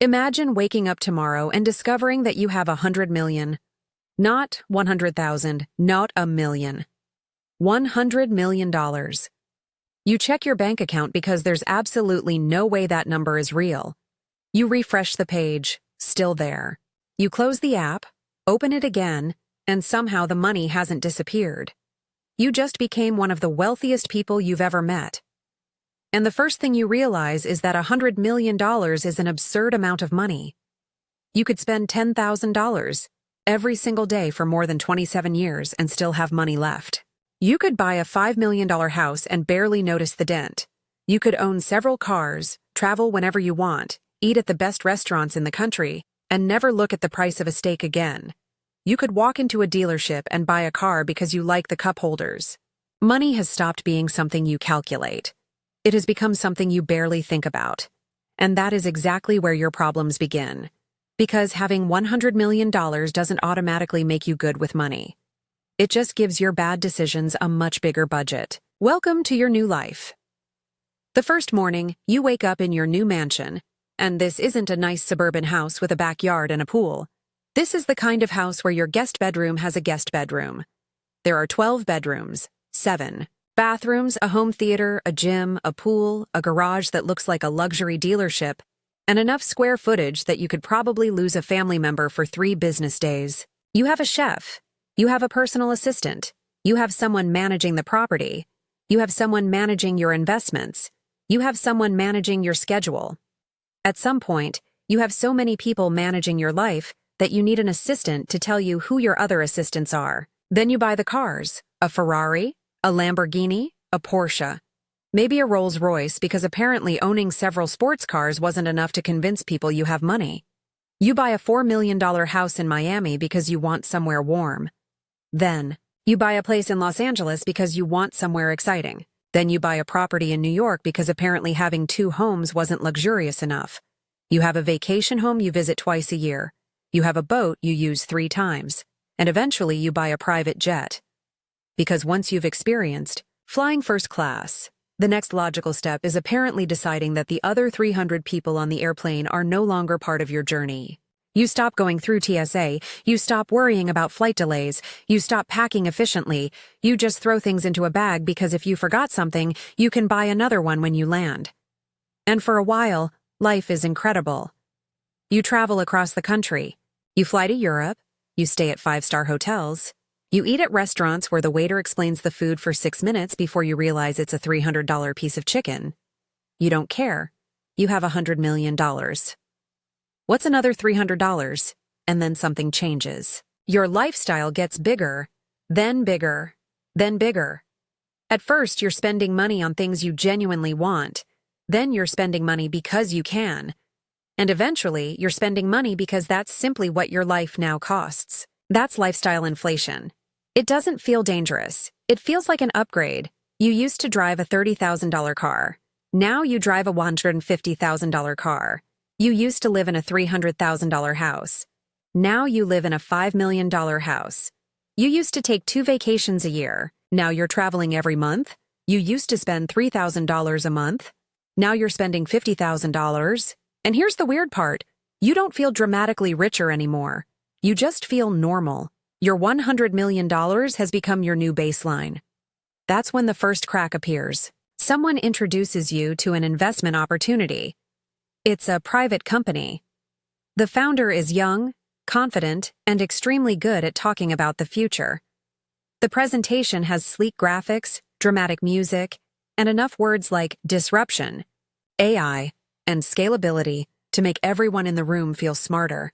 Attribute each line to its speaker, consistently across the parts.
Speaker 1: Imagine waking up tomorrow and discovering that you have 100 million. Not 100,000, not a million. $100 million. You check your bank account because there's absolutely no way that number is real. You refresh the page, still there. You close the app, open it again, and somehow the money hasn't disappeared. You just became one of the wealthiest people you've ever met. And the first thing you realize is that $100 million is an absurd amount of money. You could spend $10,000 every single day for more than 27 years and still have money left. You could buy a $5 million house and barely notice the dent. You could own several cars, travel whenever you want, eat at the best restaurants in the country, and never look at the price of a steak again. You could walk into a dealership and buy a car because you like the cup holders. Money has stopped being something you calculate. It has become something you barely think about. And that is exactly where your problems begin. Because having $100 million doesn't automatically make you good with money. It just gives your bad decisions a much bigger budget. Welcome to your new life. The first morning, you wake up in your new mansion, and this isn't a nice suburban house with a backyard and a pool. This is the kind of house where your guest bedroom has a guest bedroom. There are 12 bedrooms, 7 bathrooms, a home theater, a gym, a pool, a garage that looks like a luxury dealership, and enough square footage that you could probably lose a family member for 3 business days. You have a chef. You have a personal assistant. You have someone managing the property. You have someone managing your investments. You have someone managing your schedule. At some point, you have so many people managing your life that you need an assistant to tell you who your other assistants are. Then you buy the cars, a Ferrari, a Lamborghini, a Porsche. Maybe a Rolls-Royce because apparently owning several sports cars wasn't enough to convince people you have money. You buy a $4 million house in Miami because you want somewhere warm. Then, you buy a place in Los Angeles because you want somewhere exciting. Then you buy a property in New York because apparently having 2 homes wasn't luxurious enough. You have a vacation home you visit twice a year. You have a boat you use 3 times. And eventually you buy a private jet. Because once you've experienced flying first class, the next logical step is apparently deciding that the other 300 people on the airplane are no longer part of your journey. You stop going through TSA, you stop worrying about flight delays, you stop packing efficiently, you just throw things into a bag because if you forgot something, you can buy another one when you land. And for a while, life is incredible. You travel across the country. You fly to Europe. You stay at 5-star hotels. You eat at restaurants where the waiter explains the food for 6 minutes before you realize it's a $300 piece of chicken. You don't care. You have $100 million. What's another $300? And then something changes. Your lifestyle gets bigger, then bigger, then bigger. At first, you're spending money on things you genuinely want. Then you're spending money because you can. And eventually, you're spending money because that's simply what your life now costs. That's lifestyle inflation. It doesn't feel dangerous. It feels like an upgrade. You used to drive a $30,000 car. Now you drive a $150,000 car. You used to live in a $300,000 house. Now you live in a $5 million house. You used to take 2 vacations a year. Now you're traveling every month. You used to spend $3,000 a month. Now you're spending $50,000. And here's the weird part. You don't feel dramatically richer anymore. You just feel normal. Your $100 million has become your new baseline. That's when the first crack appears. Someone introduces you to an investment opportunity. It's a private company. The founder is young, confident, and extremely good at talking about the future. The presentation has sleek graphics, dramatic music, and enough words like disruption, AI, and scalability to make everyone in the room feel smarter.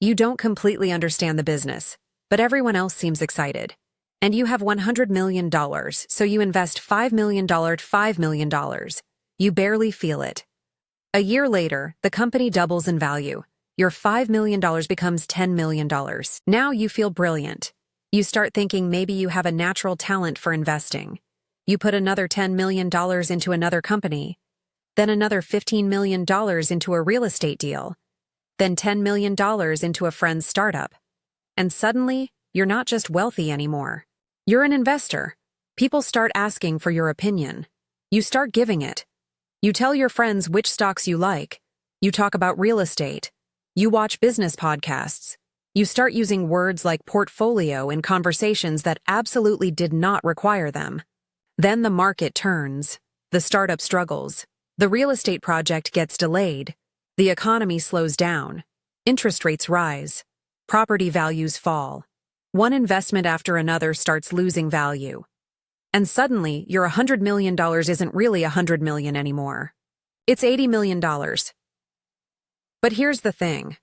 Speaker 1: You don't completely understand the business, but everyone else seems excited. And you have $100 million, so you invest $5 million, $5 million. You barely feel it. A year later, the company doubles in value. Your $5 million becomes $10 million. Now you feel brilliant. You start thinking maybe you have a natural talent for investing. You put another $10 million into another company, then another $15 million into a real estate deal, then $10 million into a friend's startup. And suddenly, you're not just wealthy anymore. You're an investor. People start asking for your opinion. You start giving it. You tell your friends which stocks you like. You talk about real estate. You watch business podcasts. You start using words like portfolio in conversations that absolutely did not require them. Then the market turns. The startup struggles. The real estate project gets delayed. The economy slows down. Interest rates rise. Property values fall. One investment after another starts losing value. And suddenly, your $100 million isn't really $100 million anymore. It's $80 million. But here's the thing.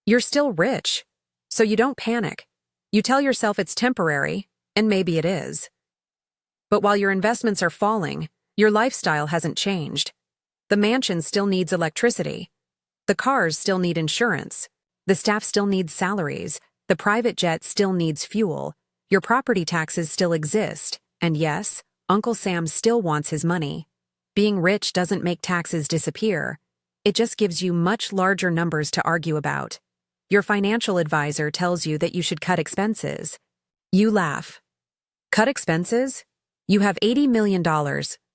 Speaker 1: You're still rich, so you don't panic. You tell yourself it's temporary, and maybe it is. But while your investments are falling, your lifestyle hasn't changed. The mansion still needs electricity. The cars still need insurance. The staff still needs salaries. The private jet still needs fuel. Your property taxes still exist. And yes, Uncle Sam still wants his money. Being rich doesn't make taxes disappear. It just gives you much larger numbers to argue about. Your financial advisor tells you that you should cut expenses. You laugh. Cut expenses? You have $80 million.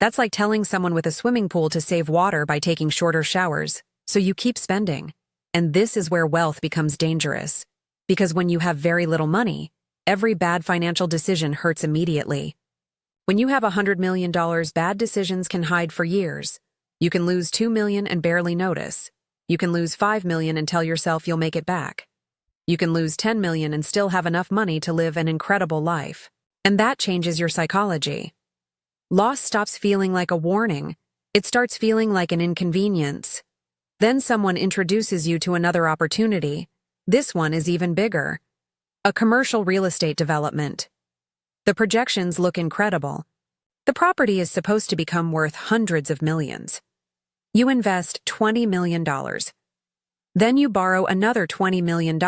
Speaker 1: That's like telling someone with a swimming pool to save water by taking shorter showers. So you keep spending. And this is where wealth becomes dangerous. Because when you have very little money, every bad financial decision hurts immediately. When you have $100 million, bad decisions can hide for years. You can lose $2 million and barely notice. You can lose $5 million and tell yourself you'll make it back. You can lose $10 million and still have enough money to live an incredible life. And that changes your psychology. Loss stops feeling like a warning. It starts feeling like an inconvenience. Then someone introduces you to another opportunity. This one is even bigger. A commercial real estate development. The projections look incredible. The property is supposed to become worth hundreds of millions. You invest $20 million. Then you borrow another $20 million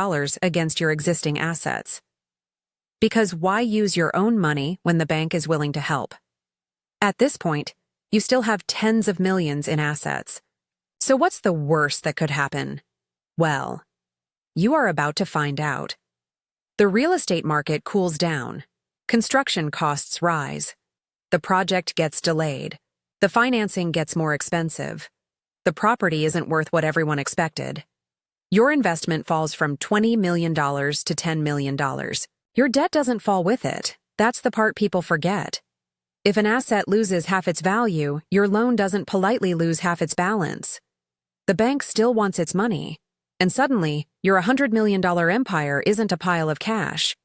Speaker 1: against your existing assets. Because why use your own money when the bank is willing to help? At this point, you still have tens of millions in assets. So what's the worst that could happen? Well, you are about to find out. The real estate market cools down. Construction costs rise. The project gets delayed. The financing gets more expensive. The property isn't worth what everyone expected. Your investment falls from $20 million to $10 million. Your debt doesn't fall with it. That's the part people forget. If an asset loses half its value, your loan doesn't politely lose half its balance. The bank still wants its money. And suddenly, your $100 million empire isn't a pile of cash.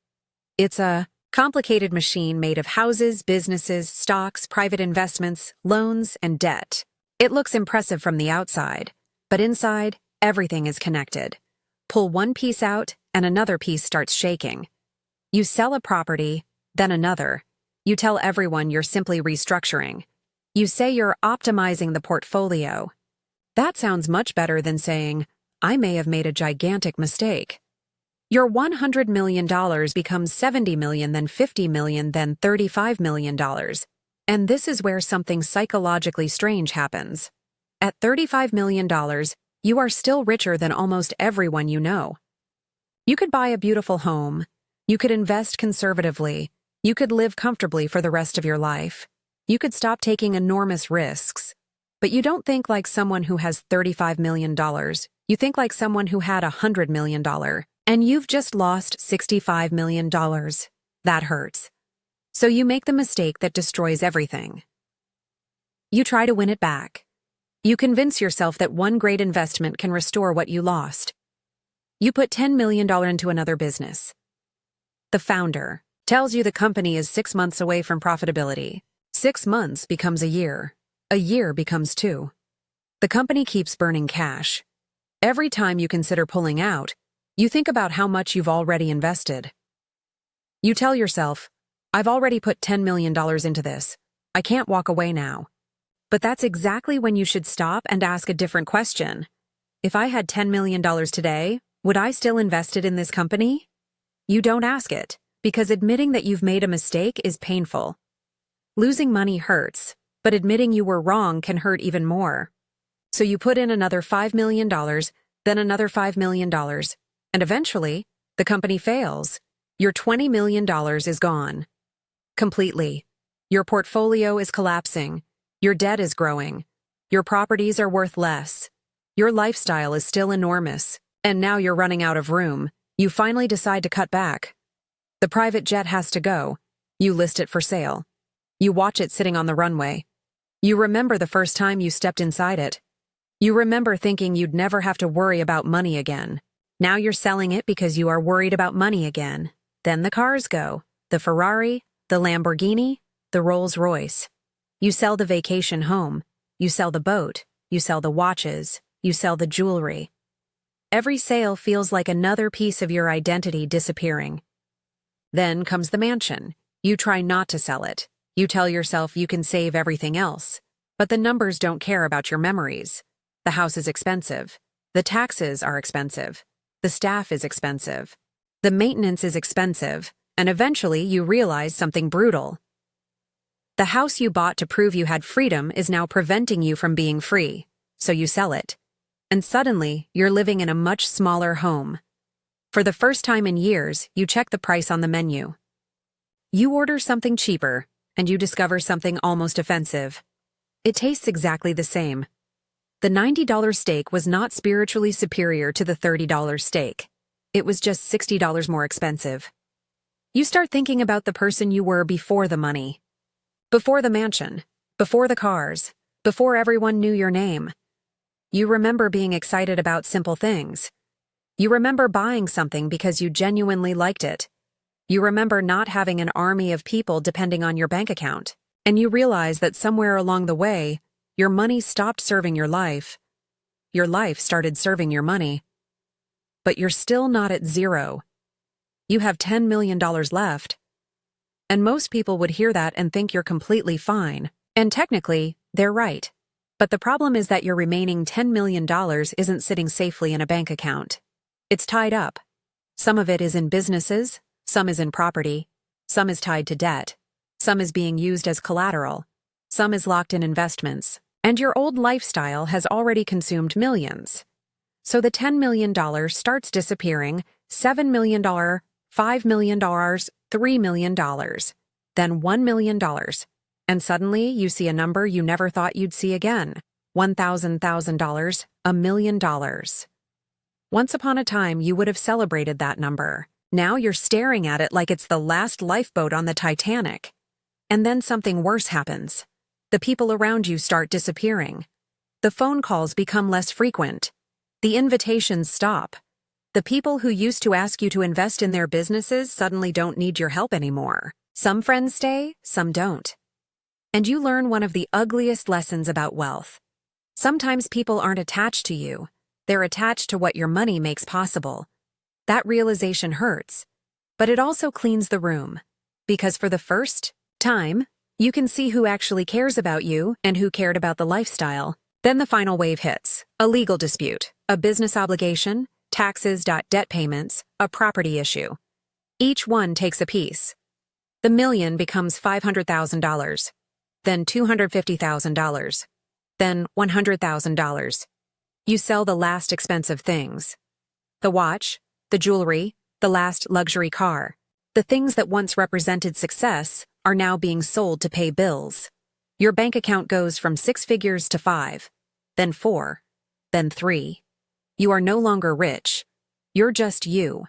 Speaker 1: It's a complicated machine made of houses, businesses, stocks, private investments, loans, and debt. It looks impressive from the outside, but inside, everything is connected. Pull one piece out, and another piece starts shaking. You sell a property, then another. You tell everyone you're simply restructuring. You say you're optimizing the portfolio. That sounds much better than saying, I may have made a gigantic mistake. Your $100 million becomes $70 million, then $50 million, then $35 million. And this is where something psychologically strange happens. At $35 million, you are still richer than almost everyone you know. You could buy a beautiful home. You could invest conservatively. You could live comfortably for the rest of your life. You could stop taking enormous risks. But you don't think like someone who has $35 million. You think like someone who had $100 million. And you've just lost $65 million. That hurts. So you make the mistake that destroys everything. You try to win it back. You convince yourself that one great investment can restore what you lost. You put $10 million into another business. The founder tells you the company is 6 months away from profitability. 6 months becomes a year. A year becomes 2. The company keeps burning cash. Every time you consider pulling out, you think about how much you've already invested. You tell yourself, I've already put $10 million into this. I can't walk away now. But that's exactly when you should stop and ask a different question. If I had $10 million today, would I still invest it in this company? You don't ask it, because admitting that you've made a mistake is painful. Losing money hurts, but admitting you were wrong can hurt even more. So you put in another $5 million, then another $5 million, and eventually, the company fails. Your $20 million is gone. Completely. Your portfolio is collapsing. Your debt is growing. Your properties are worth less. Your lifestyle is still enormous, and now you're running out of room. You finally decide to cut back. The private jet has to go. You list it for sale. You watch it sitting on the runway. You remember the first time you stepped inside it. You remember thinking you'd never have to worry about money again. Now you're selling it because you are worried about money again. Then the cars go. The Ferrari, the Lamborghini, the Rolls-Royce. You sell the vacation home. You sell the boat. You sell the watches. You sell the jewelry. Every sale feels like another piece of your identity disappearing. Then comes the mansion. You try not to sell it. You tell yourself you can save everything else. But the numbers don't care about your memories. The house is expensive. The taxes are expensive. The staff is expensive. The maintenance is expensive. And eventually you realize something brutal. The house you bought to prove you had freedom is now preventing you from being free. So you sell it. And suddenly, you're living in a much smaller home. For the first time in years, you check the price on the menu. You order something cheaper, and you discover something almost offensive. It tastes exactly the same. The $90 steak was not spiritually superior to the $30 steak. It was just $60 more expensive. You start thinking about the person you were before the money. Before the mansion. Before the cars. Before everyone knew your name. You remember being excited about simple things. You remember buying something because you genuinely liked it. You remember not having an army of people depending on your bank account. And you realize that somewhere along the way, your money stopped serving your life. Your life started serving your money. But you're still not at zero. You have $10 million left. And most people would hear that and think you're completely fine. And technically, they're right. But the problem is that your remaining $10 million isn't sitting safely in a bank account. It's tied up. Some of it is in businesses, some is in property, some is tied to debt, some is being used as collateral, some is locked in investments, and your old lifestyle has already consumed millions. So the $10 million starts disappearing, $7 million, $5 million, $3 million, then $1 million. And suddenly, you see a number you never thought you'd see again. $1,000, $1 million. Once upon a time, you would have celebrated that number. Now you're staring at it like it's the last lifeboat on the Titanic. And then something worse happens. The people around you start disappearing. The phone calls become less frequent. The invitations stop. The people who used to ask you to invest in their businesses suddenly don't need your help anymore. Some friends stay, some don't. And you learn one of the ugliest lessons about wealth. Sometimes people aren't attached to you. They're attached to what your money makes possible. That realization hurts, but it also cleans the room. Because for the first time, you can see who actually cares about you and who cared about the lifestyle. Then the final wave hits. A legal dispute, a business obligation, taxes, debt payments, a property issue. Each one takes a piece. The million becomes $500,000. Then $250,000. Then $100,000. You sell the last expensive things. The watch, the jewelry, the last luxury car. The things that once represented success are now being sold to pay bills. Your bank account goes from 6 figures to 5, then 4, then 3. You are no longer rich. You're just you.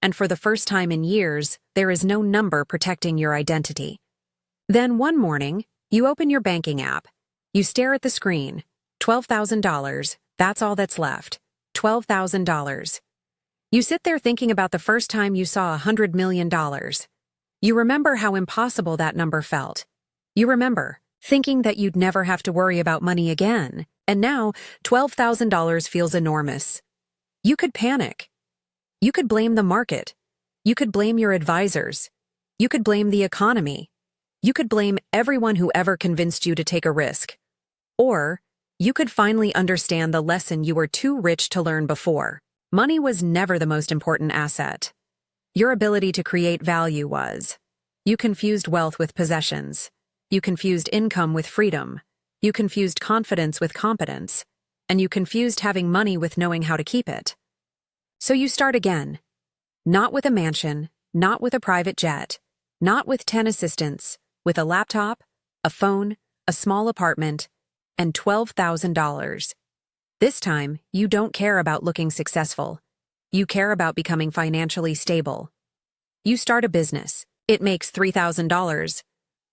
Speaker 1: And for the first time in years, there is no number protecting your identity. Then one morning, you open your banking app. You stare at the screen. $12,000, that's all that's left. $12,000. You sit there thinking about the first time you saw $100 million. You remember how impossible that number felt. You remember thinking that you'd never have to worry about money again. And now, $12,000 feels enormous. You could panic. You could blame the market. You could blame your advisors. You could blame the economy. You could blame everyone who ever convinced you to take a risk. Or, you could finally understand the lesson you were too rich to learn before. Money was never the most important asset. Your ability to create value was. You confused wealth with possessions. You confused income with freedom. You confused confidence with competence. And you confused having money with knowing how to keep it. So you start again. Not with a mansion, not with a private jet, not with 10 assistants, with a laptop, a phone, a small apartment, and $12,000. This time, you don't care about looking successful. You care about becoming financially stable. You start a business. It makes $3,000,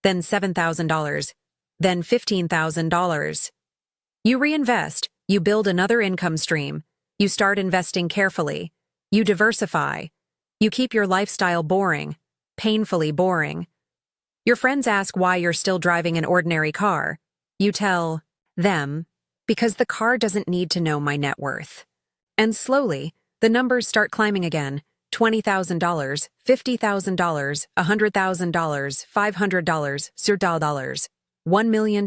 Speaker 1: then $7,000, then $15,000. You reinvest. You build another income stream. You start investing carefully. You diversify. You keep your lifestyle boring, painfully boring. Your friends ask why you're still driving an ordinary car. You tell them, because the car doesn't need to know my net worth. And slowly, the numbers start climbing again. $20,000, $50,000, $100,000, $500, $0, $1 million,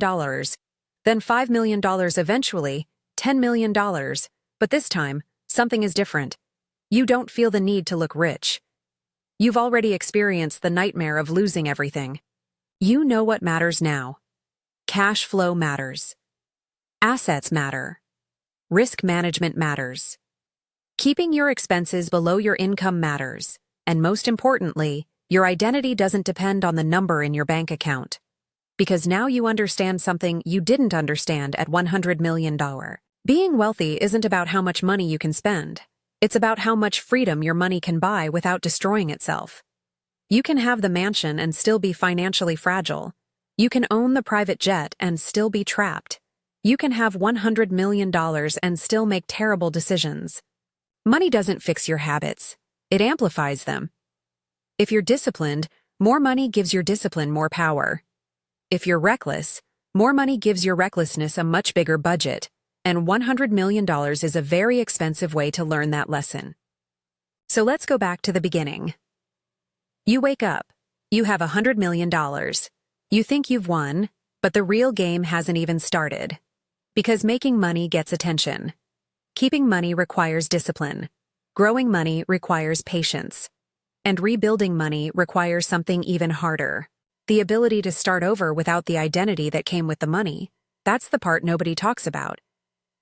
Speaker 1: then $5 million eventually, $10 million. But this time, something is different. You don't feel the need to look rich. You've already experienced the nightmare of losing everything. You know what matters now. Cash flow matters. Assets matter. Risk management matters. Keeping your expenses below your income matters. And most importantly, your identity doesn't depend on the number in your bank account. Because now you understand something you didn't understand at $100 million. Being wealthy isn't about how much money you can spend. It's about how much freedom your money can buy without destroying itself. You can have the mansion and still be financially fragile. You can own the private jet and still be trapped. You can have $100 million and still make terrible decisions. Money doesn't fix your habits. It amplifies them. If you're disciplined, more money gives your discipline more power. If you're reckless, more money gives your recklessness a much bigger budget. And $100 million is a very expensive way to learn that lesson. So let's go back to the beginning. You wake up. You have $100 million. You think you've won, but the real game hasn't even started. Because making money gets attention. Keeping money requires discipline. Growing money requires patience. And rebuilding money requires something even harder. The ability to start over without the identity that came with the money. That's the part nobody talks about.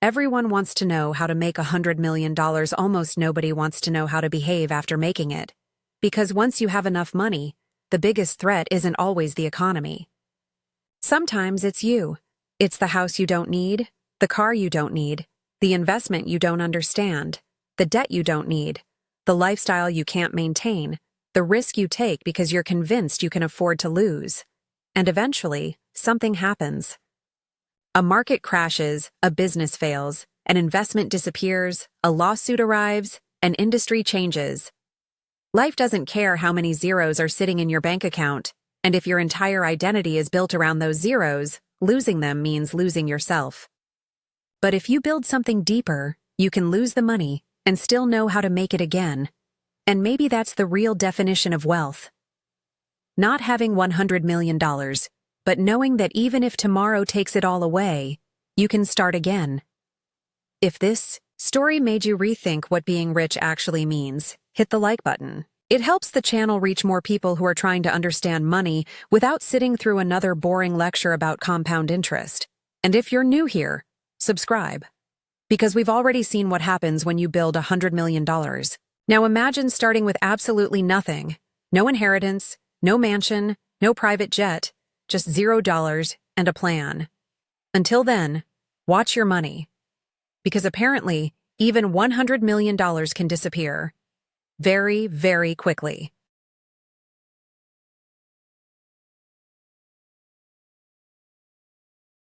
Speaker 1: Everyone wants to know how to make $100 million. Almost nobody wants to know how to behave after making it. Because once you have enough money, the biggest threat isn't always the economy. Sometimes it's you. It's the house you don't need, the car you don't need, the investment you don't understand, the debt you don't need, the lifestyle you can't maintain, the risk you take because you're convinced you can afford to lose. And eventually, something happens. A market crashes, a business fails, an investment disappears, a lawsuit arrives, an industry changes. Life doesn't care how many zeros are sitting in your bank account, and if your entire identity is built around those zeros, losing them means losing yourself. But if you build something deeper, you can lose the money and still know how to make it again. And maybe that's the real definition of wealth. Not having $100 million, but knowing that even if tomorrow takes it all away, you can start again. If this story made you rethink what being rich actually means, hit the like button. It helps the channel reach more people who are trying to understand money without sitting through another boring lecture about compound interest. And if you're new here, subscribe. Because we've already seen what happens when you build $100 million. Now imagine starting with absolutely nothing. No inheritance, no mansion, no private jet, just $0 and a plan. Until then, watch your money. Because apparently, even $100 million can disappear. Very, very quickly.